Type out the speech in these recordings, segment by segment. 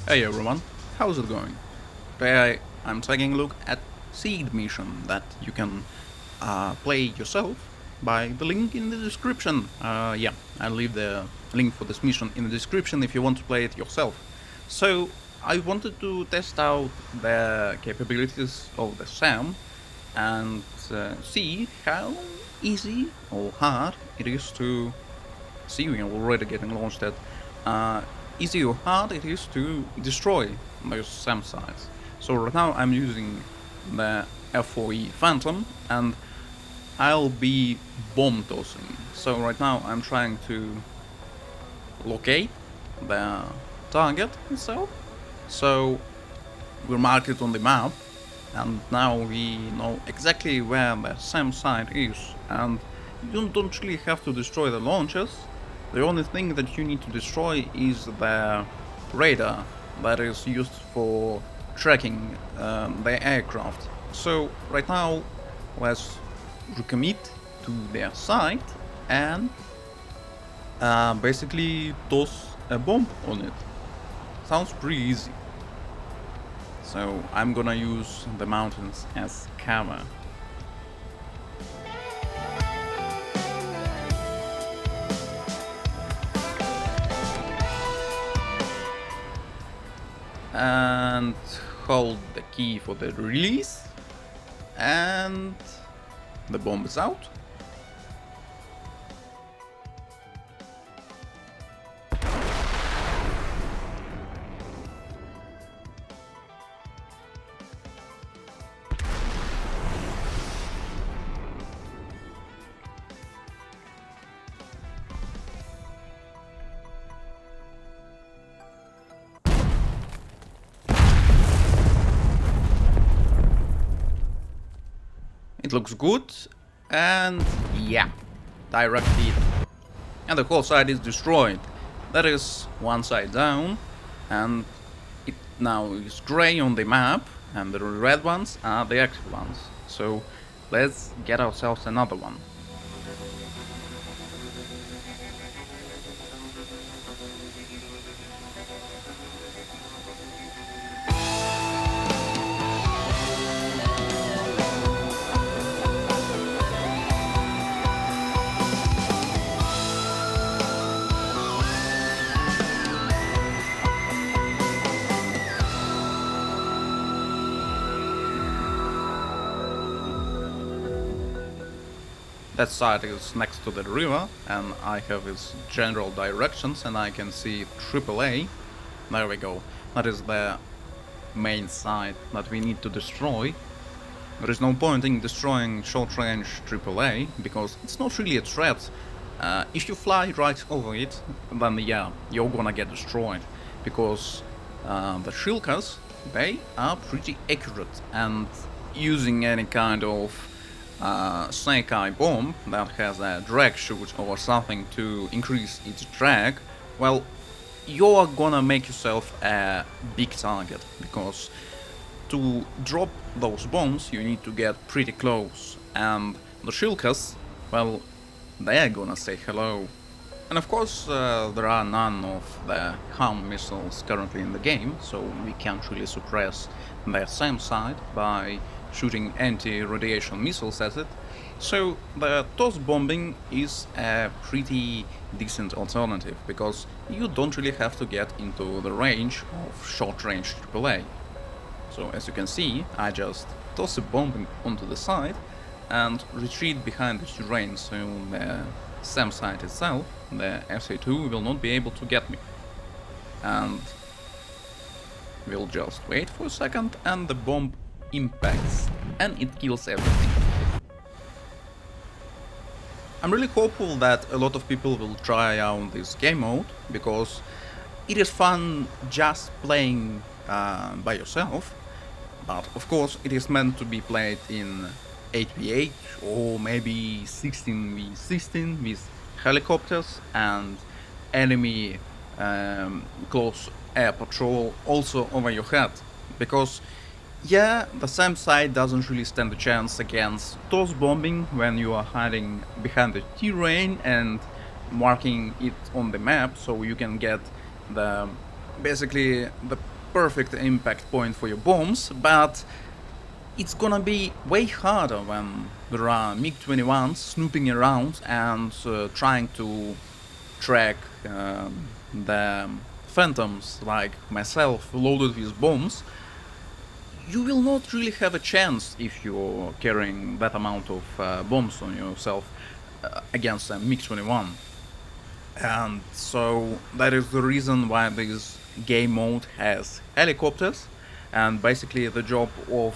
Hey everyone, how's it going? Today I'm taking a look at Seed Mission that you can play yourself by the link in the description. Yeah, I'll leave the link for this mission in the description if you want to play it yourself. So I wanted to test out the capabilities of the SAM and see how easy or hard it is to see we are already getting launched at uh, easy or hard it is to destroy those SAM sites. So right now I'm using the F4E Phantom and I'll be bomb tossing. So right now I'm trying to locate the target itself. So we'll mark it on the map and now we know exactly where the SAM site is, and you don't really have to destroy the launchers. The only thing that you need to destroy is the radar that is used for tracking the aircraft. So right now let's recommit to their site and basically toss a bomb on it. Sounds pretty easy. So I'm gonna use the mountains as cover. And hold the key for the release, and the bomb is out. It looks good, and yeah, direct hit. And the whole side is destroyed. That is one side down, and it now is grey on the map, and the red ones are the active ones. So let's get ourselves another one. That side is next to the river, and I have its general directions, and I can see AAA. There we go. That is the main side that we need to destroy. There is no point in destroying short-range AAA, because it's not really a threat. If you fly right over it, then yeah, you're gonna get destroyed, because the Shilkas, they are pretty accurate, and using any kind of snake eye bomb that has a drag shoot or something to increase its drag, well, you're gonna make yourself a big target, because to drop those bombs you need to get pretty close, and the Shilkas, well, they're gonna say hello. And of course there are none of the HAM missiles currently in the game, so we can't really suppress their SAM side by shooting anti-radiation missiles at it. So the toss bombing is a pretty decent alternative, because you don't really have to get into the range of short-range AAA. So as you can see, I just toss a bomb onto the side and retreat behind the terrain, so the SAM site itself, the SA2, will not be able to get me. And we'll just wait for a second, and the bomb impacts, and it kills everything. I'm really hopeful that a lot of people will try out this game mode, because it is fun just playing by yourself, but of course it is meant to be played in 8v8 or maybe 16v16 with helicopters and enemy close air patrol also over your head, because yeah, the SAM side doesn't really stand a chance against toss bombing when you are hiding behind the terrain and marking it on the map, so you can get the basically the perfect impact point for your bombs, but it's gonna be way harder when there are MiG-21s snooping around and trying to track the phantoms like myself loaded with bombs. You will not really have a chance if you're carrying that amount of bombs on yourself against a MiG-21. And so that is the reason why this game mode has helicopters, and basically the job of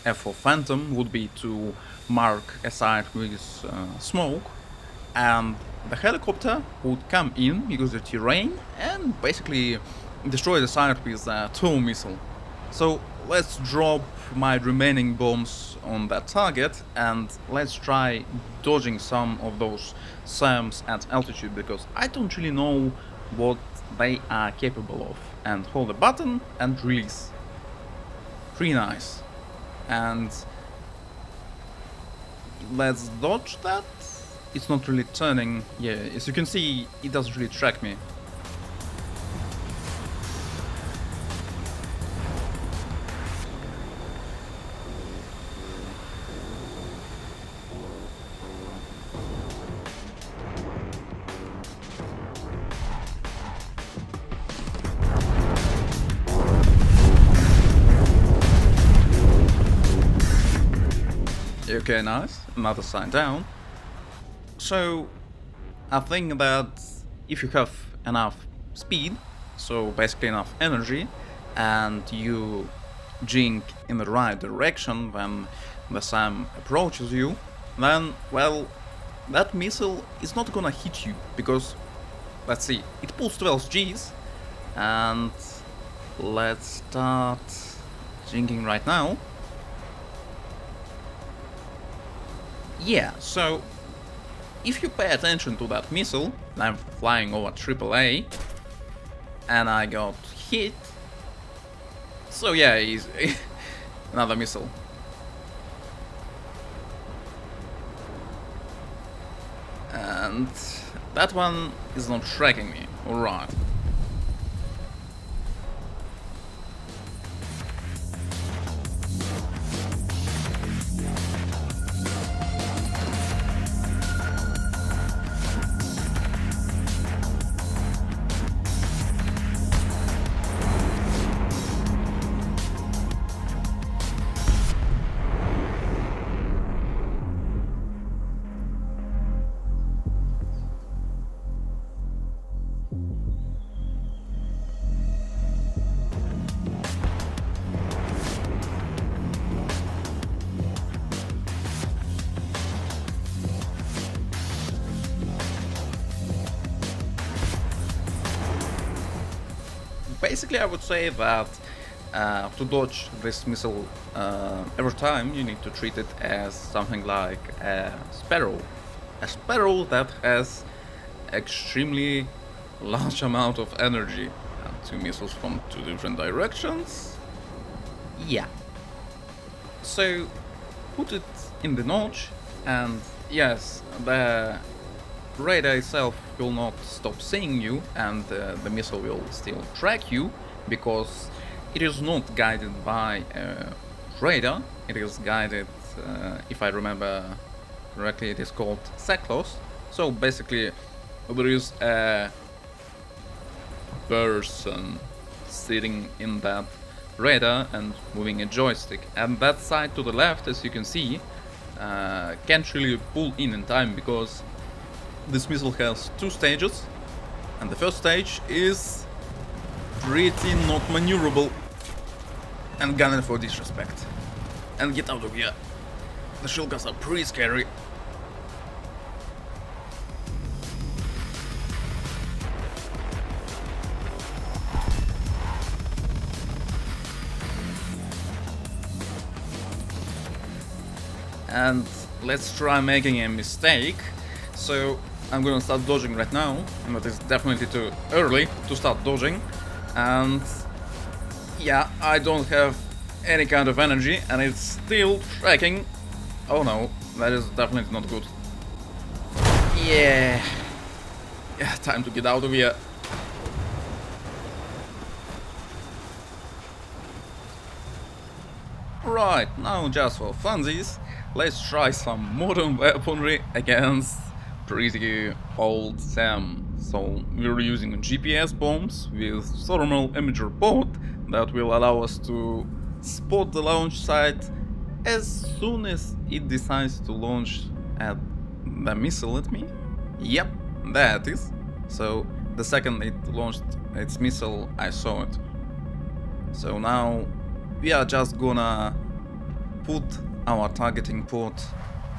F4 Phantom would be to mark a site with smoke, and the helicopter would come in, use the terrain, and basically destroy the site with a tow missile. So let's drop my remaining bombs on that target and let's try dodging some of those SAMs at altitude, because I don't really know what they are capable of. And hold the button and release. Pretty nice. And let's dodge that. It's not really turning. Yeah, as you can see, it doesn't really track me. Okay, nice. Another sign down. So, I think that if you have enough speed, so basically enough energy, and you jink in the right direction when the SAM approaches you, then, well, that missile is not gonna hit you, because, let's see, it pulls 12 Gs, and let's start jinking right now. Yeah, so if you pay attention to that missile, I'm flying over AAA, and I got hit. So yeah, he's another missile. And that one is not tracking me, alright. Basically, I would say that to dodge this missile every time, you need to treat it as something like a sparrow. A sparrow that has extremely large amount of energy. And two missiles from two different directions. Yeah. So, put it in the notch, and yes, the radar itself will not stop seeing you, and the missile will still track you, because it is not guided by radar. It is guided, if I remember correctly, it is called SACLOS. So basically there is a person sitting in that radar and moving a joystick, and that side to the left, as you can see, can't really pull in time, because this missile has two stages, and the first stage is pretty not maneuverable. And gun it for disrespect. And get out of here. The shulkers are pretty scary. And let's try making a mistake. So I'm gonna start dodging right now, and that is definitely too early to start dodging. And yeah, I don't have any kind of energy, and it's still tracking. Oh no, that is definitely not good. Yeah, time to get out of here. Right, now just for funsies, let's try some modern weaponry against pretty old SAM. So we're using GPS bombs with thermal imager pod that will allow us to spot the launch site as soon as it decides to launch at the missile at me. Yep, that is. So the second it launched its missile, I saw it. So now we are just gonna put our targeting port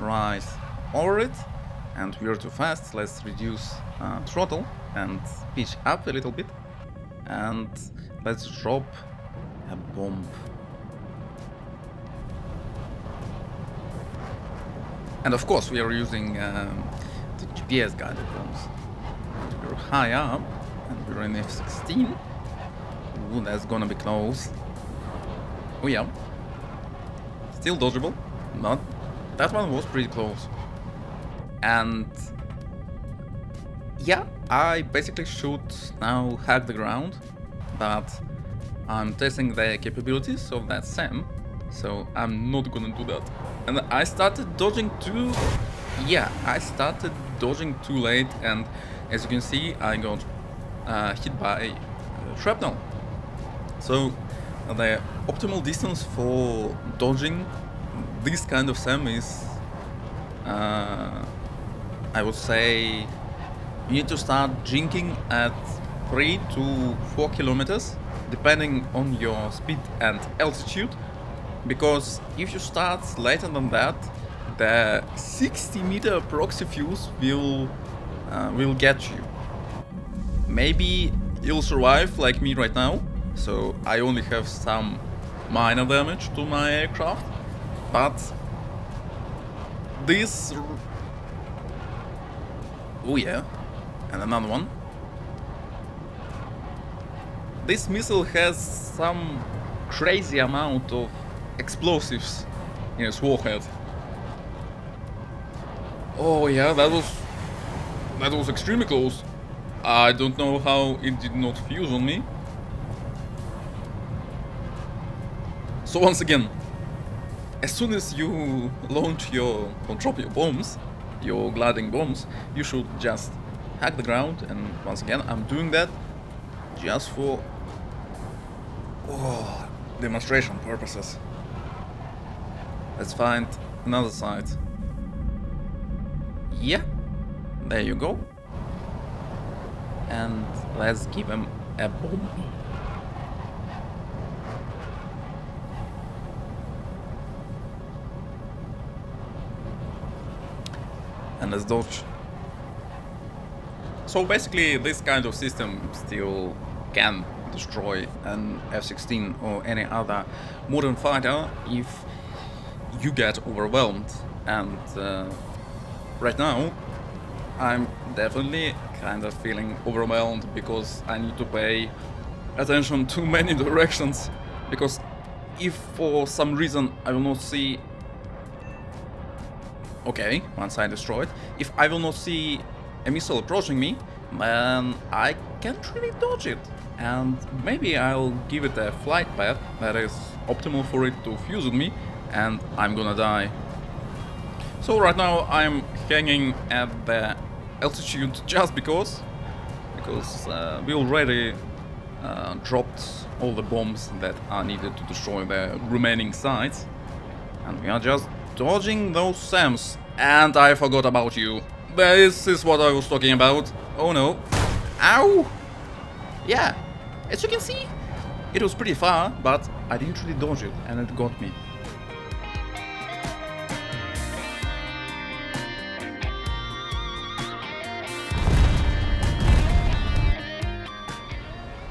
right over it, and we're too fast. Let's reduce throttle and pitch up a little bit, and let's drop a bomb. And of course we are using the GPS guided bombs. And we're high up, and we're in F-16. Ooh, that's gonna be close. Oh yeah. Still dodgeable. Not. That one was pretty close. And yeah, I basically should now hack the ground, but I'm testing the capabilities of that SAM, so I'm not gonna do that. And I started dodging too... Yeah, I started dodging too late, and as you can see, I got hit by shrapnel. So the optimal distance for dodging this kind of SAM is, I would say, you need to start jinking at 3 to 4 kilometers, depending on your speed and altitude, because if you start later than that, the 60-meter proxy fuse will get you. Maybe you'll survive like me right now, so I only have some minor damage to my aircraft, but this... Oh yeah, and another one. This missile has some crazy amount of explosives in its warhead. Oh yeah, that was extremely close. I don't know how it did not fuse on me. So once again, as soon as you launch or drop your bombs, your gliding bombs, you should just hack the ground. And once again, I'm doing that just for demonstration purposes. Let's find another site. Yeah, there you go. And let's give him a bomb. And let's dodge. So basically this kind of system still can destroy an F-16 or any other modern fighter if you get overwhelmed. And right now I'm definitely kind of feeling overwhelmed because I need to pay attention to many directions, because if for some reason I will not see... Okay, one side destroyed. If I will not see a missile approaching me, then I can't really dodge it. And maybe I'll give it a flight path that is optimal for it to fuse with me, and I'm gonna die. So right now I'm hanging at the altitude just because we already dropped all the bombs that are needed to destroy the remaining sites, and we are just dodging those SAMs. And I forgot about you. This is what I was talking about. Oh no. Ow! Yeah, as you can see, it was pretty far, but I didn't really dodge it, and it got me.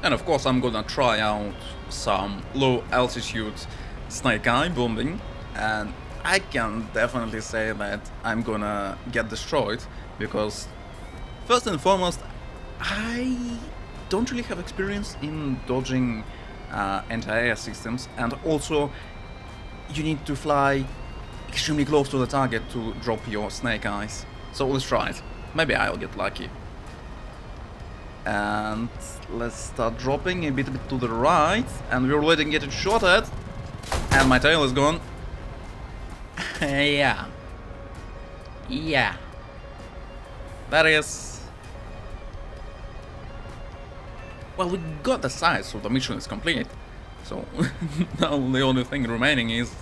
And of course I'm gonna try out some low altitude snake eye bombing, and I can definitely say that I'm gonna get destroyed, because first and foremost, I don't really have experience in dodging anti-air systems, and also you need to fly extremely close to the target to drop your snake eyes. So let's try it. Maybe I'll get lucky. And let's start dropping a bit to the right, and we're letting it shot at. And my tail is gone. Yeah. Yeah. That is... Well, we got the size, so the mission is complete. So now the only thing remaining is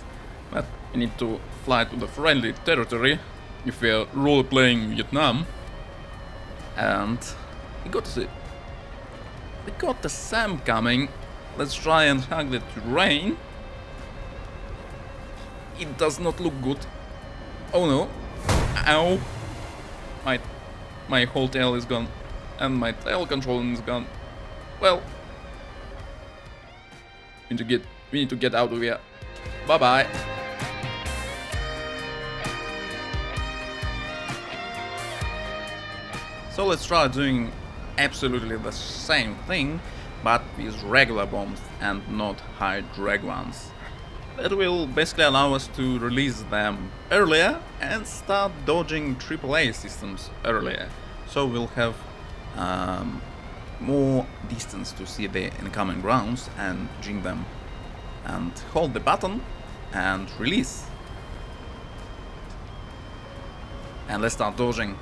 that we need to fly to the friendly territory if we are role-playing Vietnam. And we got the SAM coming. Let's try and hug the terrain. It does not look good. Oh no. Ow. My whole tail is gone. And my tail controlling is gone. Well. We need to get out of here. Bye bye. So let's try doing absolutely the same thing, but with regular bombs and not high drag ones. That will basically allow us to release them earlier and start dodging AAA systems earlier. So we'll have more distance to see the incoming rounds and jing them. And hold the button and release. And let's start dodging.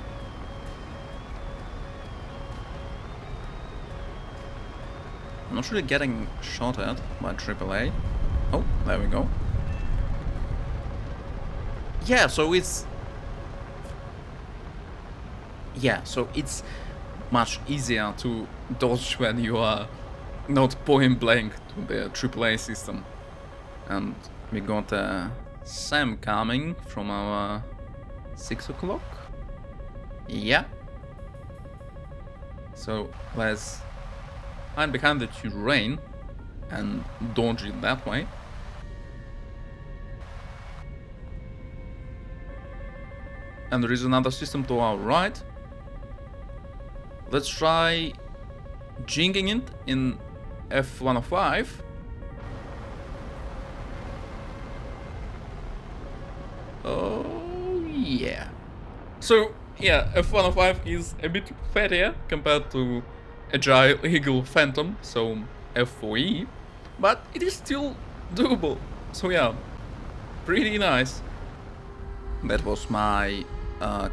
I'm not really getting shot at by AAA. Oh, there we go. Yeah, so it's much easier to dodge when you are not point blank to the AAA system. And we got a SAM coming from our 6 o'clock. Yeah. So let's hide behind the terrain and dodge it that way. And there is another system to our right. Let's try jinging it in F-105. Oh yeah. So yeah, F-105 is a bit fattier compared to Agile Eagle Phantom, so F4E, but it is still doable. So yeah, pretty nice. That was my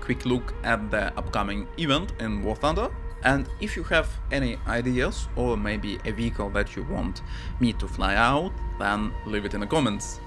quick look at the upcoming event in War Thunder. And if you have any ideas or maybe a vehicle that you want me to fly out, then leave it in the comments.